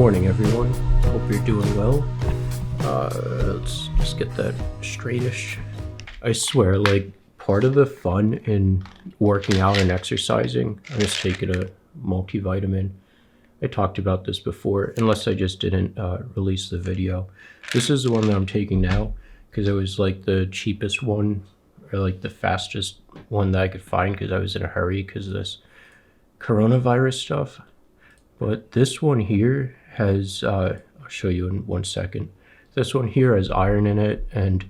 morning, everyone. Hope you're doing well. Let's just get that straightish. I swear, like, part of the fun in working out and exercising, I'm just taking a multivitamin. I talked about this before, unless I just didn't release the video. This is the one that I'm taking now, because it was like the cheapest one, or like the fastest one that I could find, because I was in a hurry because of this coronavirus stuff. But this one here has, I'll show you in 1 second. This one here has iron in it and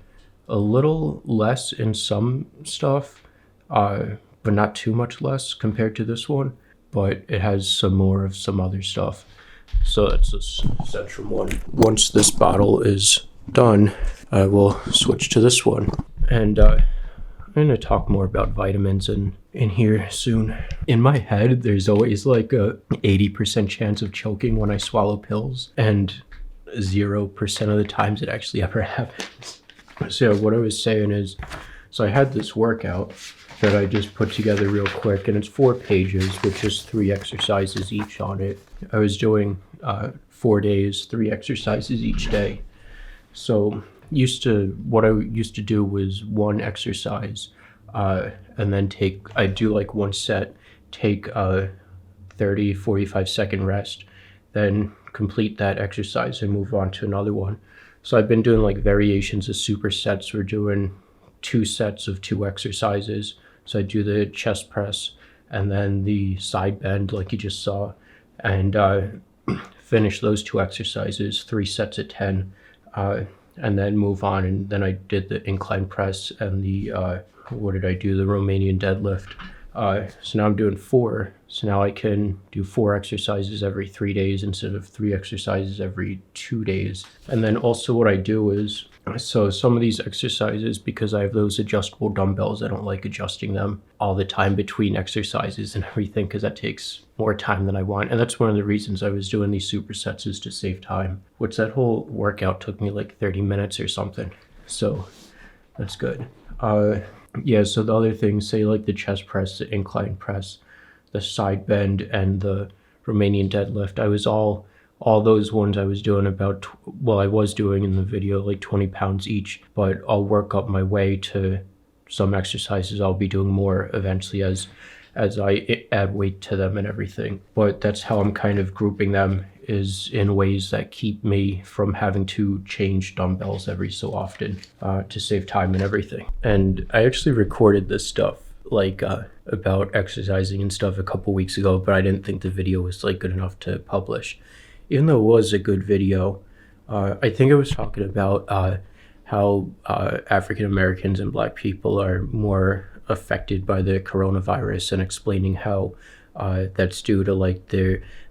a little less in some stuff, but not too much less compared to this one. But it has some more of some other stuff. So that's this Centrum one. Once this bottle is done, I will switch to this one. And I'm going to talk more about vitamins in here soon. In my head, there's always like a 80% chance of choking when I swallow pills, and 0% of the times it actually ever happens. So what I was saying is, so I had this workout that I just put together real quick, and it's 4 pages with just 3 exercises each on it. I was doing 4 days, 3 exercises each day. So what I used to do was 1 exercise, and then I'd do like 1 set, take a 30-45 second rest, then complete that exercise and move on to another one. So I've been doing like variations of supersets. We're doing 2 sets of 2 exercises. So I do the chest press and then the side bend like you just saw, and finish those 2 exercises, 3 sets at 10, and then move on. And then I did the incline press and the, what did I do? The Romanian deadlift. So now I'm doing 4. So now I can do 4 exercises every 3 days instead of 3 exercises every 2 days. And then also what I do is, so some of these exercises, because I have those adjustable dumbbells, I don't like adjusting them all the time between exercises and everything, because that takes more time than I want. And that's one of the reasons I was doing these supersets, is to save time, which that whole workout took me like 30 minutes or something. So that's good. Yeah, so the other things, say like the chest press, the incline press, the side bend, and the Romanian deadlift, I was all those ones I was doing about, I was doing in the video like 20 pounds each, but I'll work up my way to some exercises. I'll be doing more eventually as I add weight to them and everything. But that's how I'm kind of grouping them, is in ways that keep me from having to change dumbbells every so often, to save time and everything. And I actually recorded this stuff like about exercising and stuff a couple weeks ago, but I didn't think the video was like good enough to publish. Even though it was a good video, I think I was talking about how African Americans and Black people are more affected by the coronavirus, and explaining how that's due to like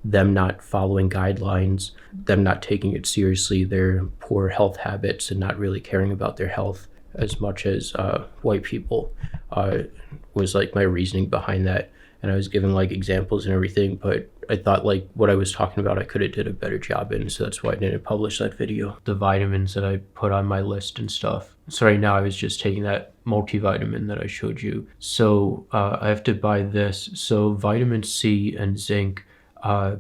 them not following guidelines, them not taking it seriously, their poor health habits, and not really caring about their health as much as white people, was like my reasoning behind that. And I was giving like examples and everything, but I thought like what I was talking about, I could have did a better job in, so that's why I didn't publish that video. The vitamins that I put on my list and stuff. So right now I was just taking that multivitamin that I showed you. So I have to buy this. So vitamin C and zinc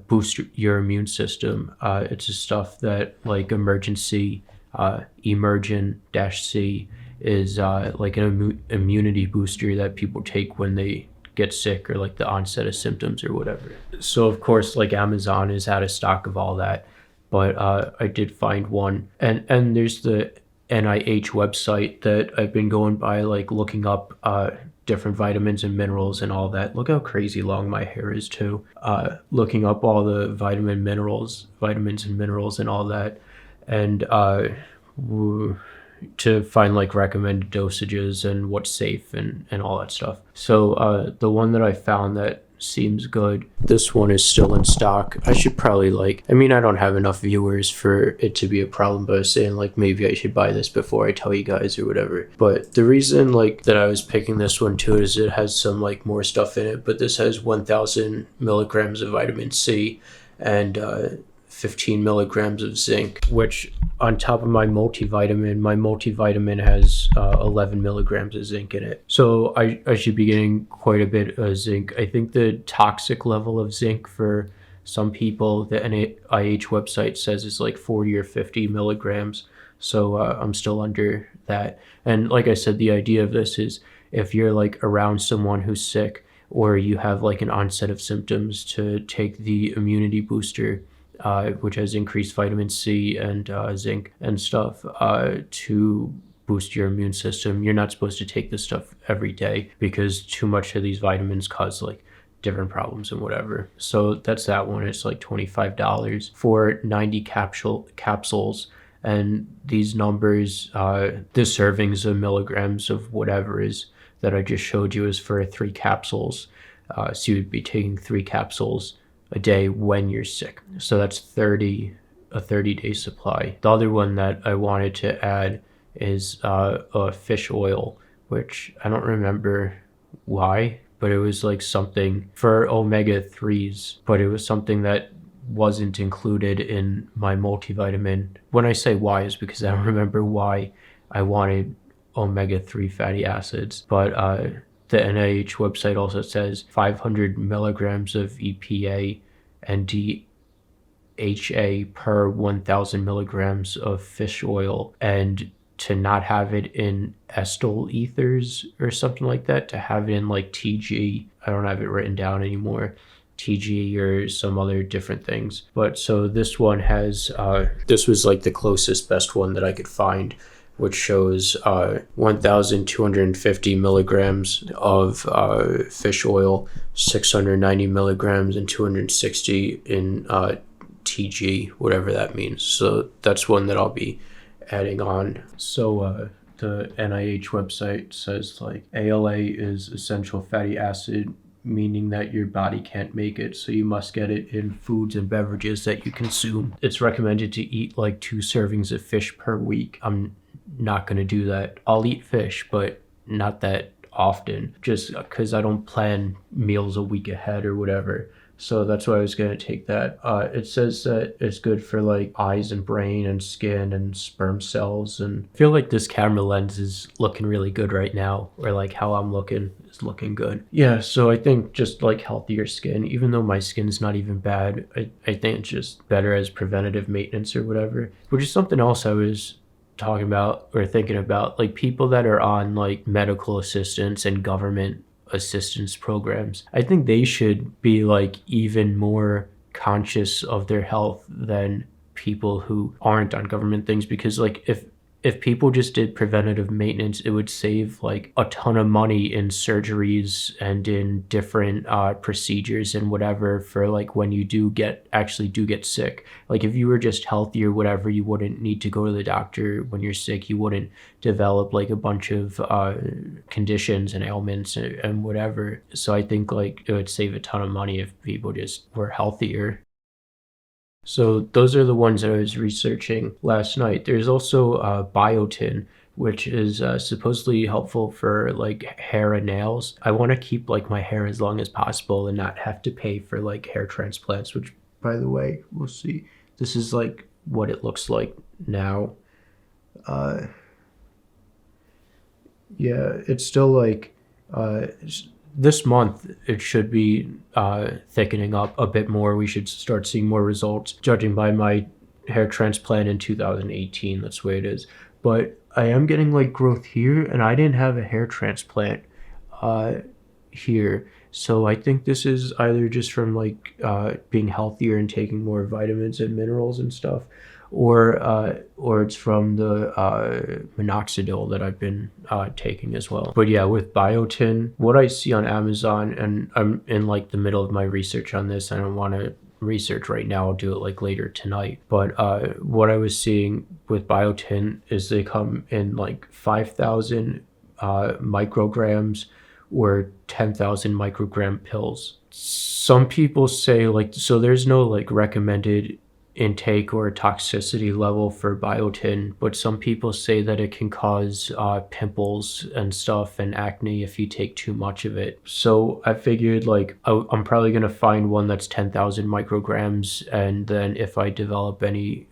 boost your immune system. It's a stuff that like Emergen-C is like an immunity booster that people take when they get sick, or like the onset of symptoms or whatever. So of course, like Amazon is out of stock of all that, but I did find one, and there's the NIH website that I've been going by, like looking up different vitamins and minerals and all that. Look how crazy long my hair is too. Looking up all the vitamins and minerals and all that, and to find like recommended dosages and what's safe and all that stuff. So the one that I found that seems good, this one is still in stock. I should probably I don't have enough viewers for it to be a problem, but I was saying like maybe I should buy this before I tell you guys or whatever. But the reason like that I was picking this one too is it has some like more stuff in it, but this has 1,000 milligrams of vitamin C and 15 milligrams of zinc, which on top of my multivitamin has 11 milligrams of zinc in it. So I should be getting quite a bit of zinc. I think the toxic level of zinc for Some people, the NIH website says it's like 40 or 50 milligrams. So I'm still under that. And like I said, the idea of this is if you're like around someone who's sick or you have like an onset of symptoms, to take the immunity booster, which has increased vitamin C and zinc and stuff, to boost your immune system. You're not supposed to take this stuff every day because too much of these vitamins cause like different problems and whatever. So that's that one. It's like $25 for 90 capsules. And these numbers, the servings of milligrams of whatever is that I just showed you is for 3 capsules. So you'd be taking 3 capsules a day when you're sick. So that's a 30-day supply. The other one that I wanted to add is a fish oil, which I don't remember why, but it was like something for omega-3s, but it was something that wasn't included in my multivitamin. When I say why, is because I don't remember why I wanted omega-3 fatty acids, but the NIH website also says 500 milligrams of EPA and DHA per 1,000 milligrams of fish oil, and to not have it in ethyl ethers or something like that, to have it in like TG. I don't have it written down anymore. TG or some other different things. But so this one has, this was like the closest best one that I could find, which shows 1,250 milligrams of fish oil, 690 milligrams, and 260 in TG, whatever that means. So that's one that I'll be adding on. So the NIH website says like ALA is essential fatty acid, meaning that your body can't make it, so you must get it in foods and beverages that you consume. It's recommended to eat like 2 servings of fish per week. I'm not going to do that. I'll eat fish, but not that often, just because I don't plan meals a week ahead or whatever. So that's why I was going to take that. It says that it's good for like eyes and brain and skin and sperm cells. And I feel like this camera lens is looking really good right now, or like how I'm looking is looking good. Yeah, so I think just like healthier skin, even though my skin's not even bad, I think it's just better as preventative maintenance or whatever, which is something else I was talking about or thinking about, like people that are on like medical assistance and government assistance programs. I think they should be like even more conscious of their health than people who aren't on government things, because like if people just did preventative maintenance, it would save like a ton of money in surgeries and in different procedures and whatever, for like when you do get sick. Like if you were just healthy or whatever, you wouldn't need to go to the doctor when you're sick. You wouldn't develop like a bunch of conditions and ailments and whatever. So I think like it would save a ton of money if people just were healthier. So those are the ones that I was researching last night. There's also Biotin, which is supposedly helpful for like hair and nails. I want to keep like my hair as long as possible and not have to pay for like hair transplants, which, by the way, we'll see. This is like what it looks like now. Yeah, it's still like this month it should be thickening up a bit more. We should start seeing more results, judging by my hair transplant in 2018. That's the way it is. But I am getting like growth here, and I didn't have a hair transplant here. So I think this is either just from like being healthier and taking more vitamins and minerals and stuff, or it's from the minoxidil that I've been taking as well. But yeah, with Biotin, what I see on Amazon, and I'm in like the middle of my research on this, I don't want to research right now, I'll do it like later tonight. But what I was seeing with Biotin is they come in like 5,000 micrograms or 10,000 microgram pills. Some people say like, so there's no like recommended intake or toxicity level for Biotin, but some people say that it can cause pimples and stuff and acne if you take too much of it. So I figured like I'm probably going to find one that's 10,000 micrograms, and then if I develop any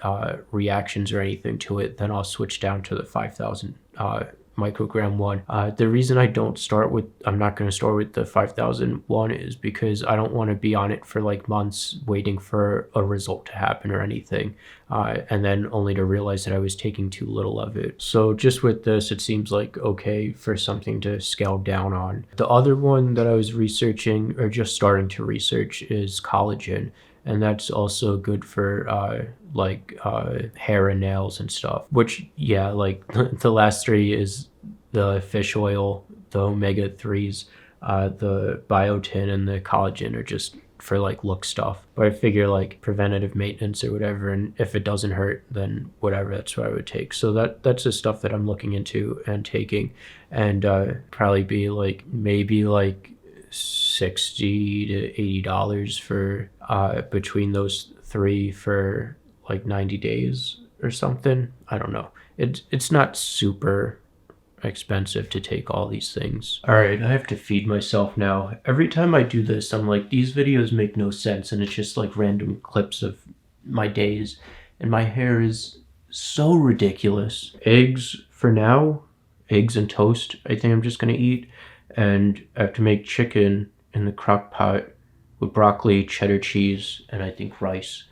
reactions or anything to it, then I'll switch down to the 5,000 microgram one. The reason I'm not going to start with the 5,000 one is because I don't want to be on it for like months waiting for a result to happen or anything. And then only to realize that I was taking too little of it. So just with this, it seems like okay for something to scale down on. The other one that I was researching or just starting to research is collagen. And that's also good for hair and nails and stuff, which, yeah, like the last three is the fish oil, the omega-3s, the biotin, and the collagen are just for like look stuff. But I figure like preventative maintenance or whatever, and if it doesn't hurt, then whatever, that's what I would take. So that's the stuff that I'm looking into and taking, and probably be like maybe like $60 to $80 for between those three for like 90 days or something. I don't know. It's not super expensive to take all these things. All right, I have to feed myself now. Every time I do this, I'm like, these videos make no sense, and it's just like random clips of my days, and my hair is so ridiculous. Eggs for now, eggs and toast, I think I'm just gonna eat. And I have to make chicken in the crock pot with broccoli, cheddar cheese, and I think rice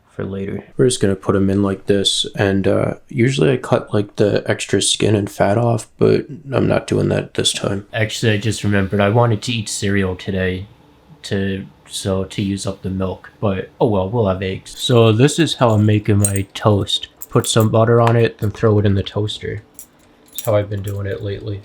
for later. We're just gonna put them in like this, and usually I cut like the extra skin and fat off, but I'm not doing that this time. Actually, I just remembered I wanted to eat cereal today to use up the milk, but oh well, we'll have eggs. So this is how I'm making my toast. Put some butter on it and throw it in the toaster. That's how I've been doing it lately.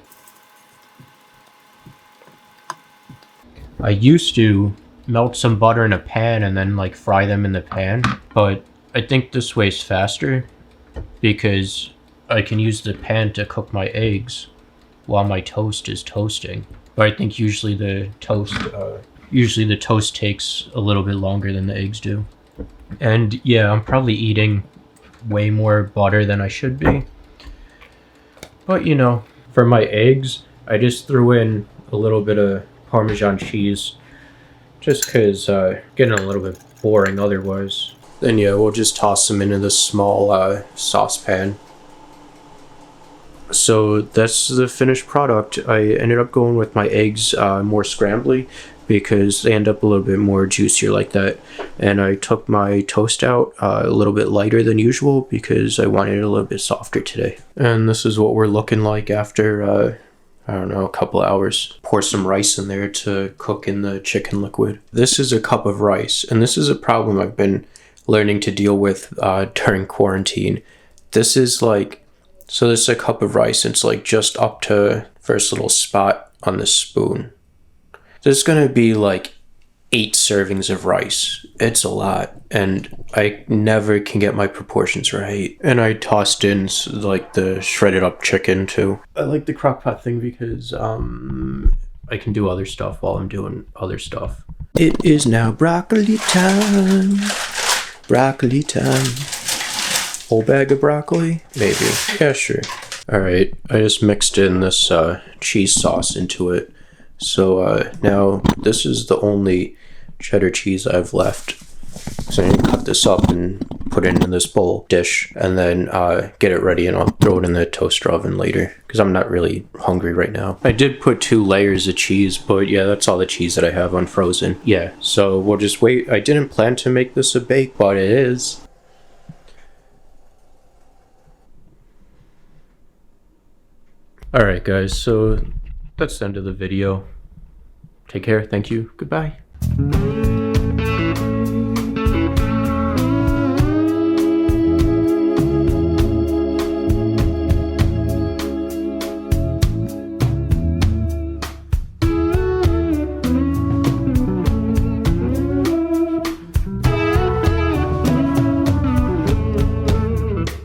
I used to melt some butter in a pan and then like fry them in the pan, but I think this way's faster because I can use the pan to cook my eggs while my toast is toasting. But I think usually the toast takes a little bit longer than the eggs do. And yeah, I'm probably eating way more butter than I should be. But you know, for my eggs, I just threw in a little bit of Parmesan cheese, just because getting a little bit boring otherwise. Then yeah, we'll just toss them into this small saucepan. So that's the finished product. I ended up going with my eggs more scrambly because they end up a little bit more juicier like that. And I took my toast out a little bit lighter than usual because I wanted it a little bit softer today. And this is what we're looking like after I don't know, a couple hours. Pour some rice in there to cook in the chicken liquid. This is a cup of rice, and this is a problem I've been learning to deal with during quarantine. This is like, so this is a cup of rice, it's like just up to first little spot on the spoon. There's gonna be like 8 servings of rice. It's a lot, and I never can get my proportions right. And I tossed in like the shredded up chicken too. I like the crock pot thing because I can do other stuff while I'm doing other stuff. It is now broccoli time. Broccoli time. Whole bag of broccoli? Maybe. Yeah, sure. Alright, I just mixed in this cheese sauce into it. So now this is the only cheddar cheese I've left. So I'm gonna cut this up and put it in this bowl dish, and then get it ready, and I'll throw it in the toaster oven later because I'm not really hungry right now. I did put 2 layers of cheese, but yeah, that's all the cheese that I have unfrozen. Yeah, so we'll just wait. I didn't plan to make this a bake, but it is. Alright guys, so that's the end of the video. Take care, thank you, goodbye.